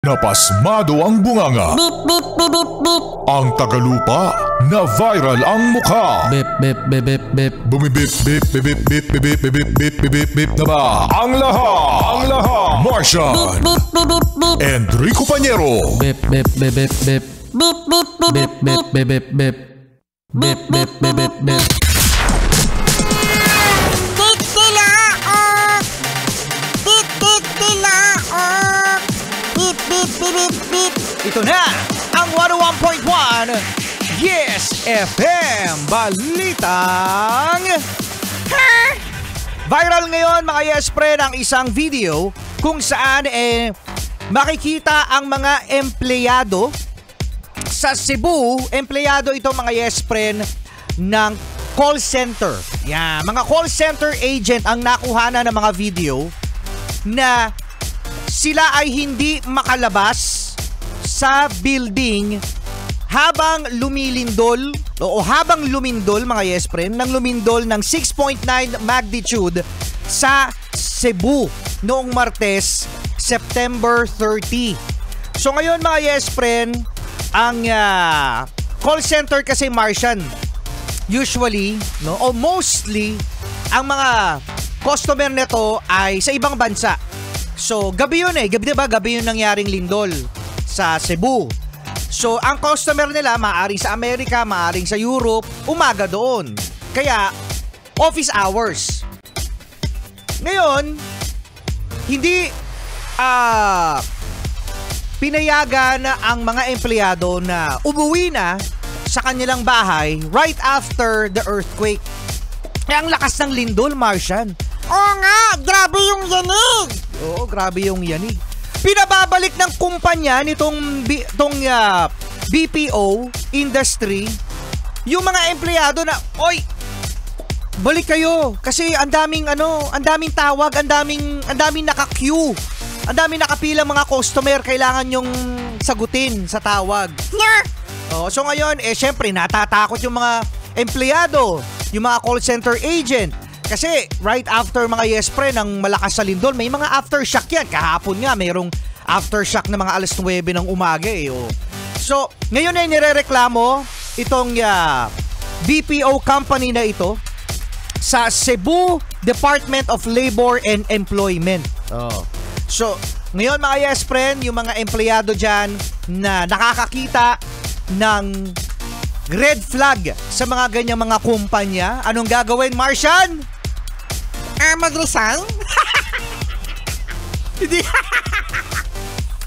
Napasmado ang bunganga. Beep, beep, beep, beep, beep. Ang tagalupa na viral ang mukha. Bip, bip, bip, bip, bip. Bumibip, bip, bip, bip, bip, bip, bip, bip, bip, bip, bip, bip na ba? Ang lahat. Martian. Beep, beep, beep, beep. Enrico Pañero. Bip, bip, bip, bip, bip. Beep, beep, beep, Bip, bip, bip, bip, bip. Bip, bip, bip, bip, bip. Titilaok. Titilaok. Beep, beep, beep, beep, beep. Ito na ang 101.1 Yes FM Balitang Viral ngayon mga Yes Friend ang isang video kung saan makikita ang mga empleyado sa Cebu. Empleyado ito mga Yes Friend ng call center. Yan, mga call center agent ang nakuhanan ng mga video na sila ay hindi makalabas sa building habang lumilindol mga Yes Friend, nang lumindol ng 6.9 magnitude sa Cebu noong Martes, September 30. So ngayon mga Yes Friend, ang call center kasi Martian, usually, o mostly, ang mga customer nito ay sa ibang bansa. So, gabi yun gabi yun nangyaring lindol sa Cebu. So, ang customer nila, maaaring sa Amerika, maaaring sa Europe, umaga doon. Kaya, office hours. Ngayon, hindi pinayagan ang mga empleyado na umuwi na sa kanilang bahay right after the earthquake. Kaya ang lakas ng lindol, Martian. Oo nga, grabe yung yanig. Oo, grabe yung yanig. Pinababalik ng kumpanya nitong BPO industry yung mga empleyado na, oy, balik kayo kasi ang daming tawag, ang daming naka-queue. Ang daming nakapilang mga customer, kailangan yung sagutin sa tawag. So ngayon, syempre natatakot yung mga empleyado, yung mga call center agent. Kasi right after mga Yes Friend ng malakas sa lindol, may mga aftershock yan. Kahapon nga, mayroong aftershock na mga alas 9 ng umaga So, ngayon ay nirereklamo itong BPO company na ito sa Cebu Department of Labor and Employment. So, ngayon mga Yes Friend, yung mga empleyado dyan na nakakakita ng red flag sa mga ganyang mga kumpanya, anong gagawin, Martian? Mag-resign?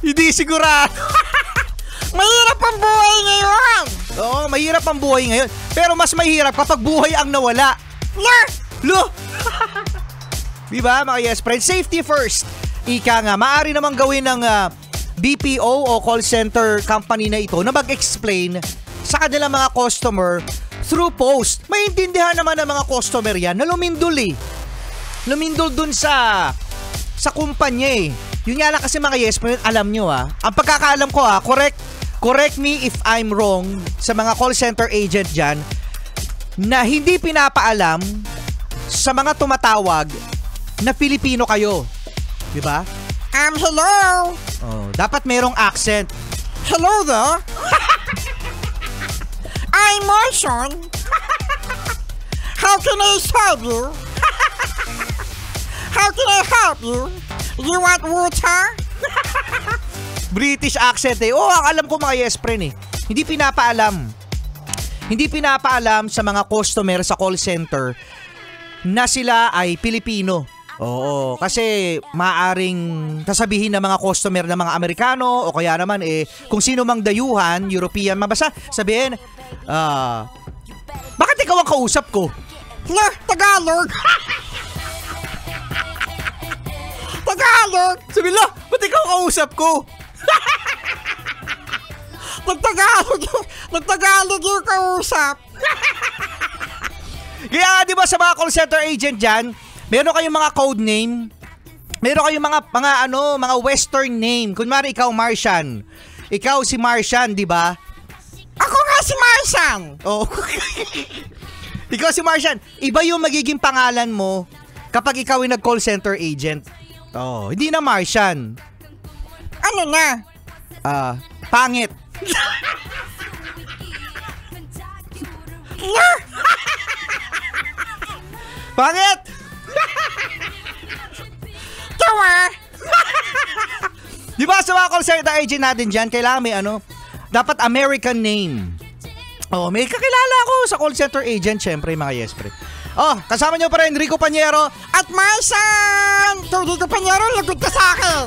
Hindi sigurado. Mahirap ang buhay ngayon. Oo, mahirap ang buhay ngayon. Pero mas mahirap kapag buhay ang nawala. Diba mga Yes Friend? Safety first. Ika nga, maaari namang gawin ng BPO o call center company na ito na mag-explain sa kanilang mga customer through post. Maintindihan naman ng mga customer yan na lumindol Lumindol dun sa kumpanya Yun nga lang kasi mga Yes Friend, alam nyo ang pagkakaalam ko correct me if I'm wrong sa mga call center agent dyan na hindi pinapaalam sa mga tumatawag na Pilipino kayo. Diba? Hello? Dapat merong accent. Hello there? I'm Martian. How can I serve you? How can I help you? You want water? British accent ang alam ko mga Yes Friend Hindi pinapaalam sa mga customer sa call center na sila ay Pilipino. Oo, kasi maaring sasabihin ng mga customer ng mga Amerikano o kaya naman kung sino mang dayuhan, European, mabasa sabihin, bakit ikaw ang kausap ko? Tagalog. Tagalog. Sabi ba't ikaw ang kausap ko? Nagtagalog yung kausap. Kaya di ba sa mga call center agent dyan, meron kayong mga code name, meron kayong mga western name. Kunwari ikaw Martian. Ikaw si Martian, di ba? Ako nga si Martian. Ikaw si Martian. Iba yung magiging pangalan mo kapag ikaw ay nag-call center agent. Hindi na Martian. Ano na? Pangit. Pangit! Tawa! Di ba sa mga call center agent natin dyan, kailangan may dapat American name. Oh, may kakilala ako sa call center agent, syempre mga yes, pre. Oh, kasama nyo pa rin, Rico Panyero. At Marsan! Rico Panyero, lagot ka sa akin!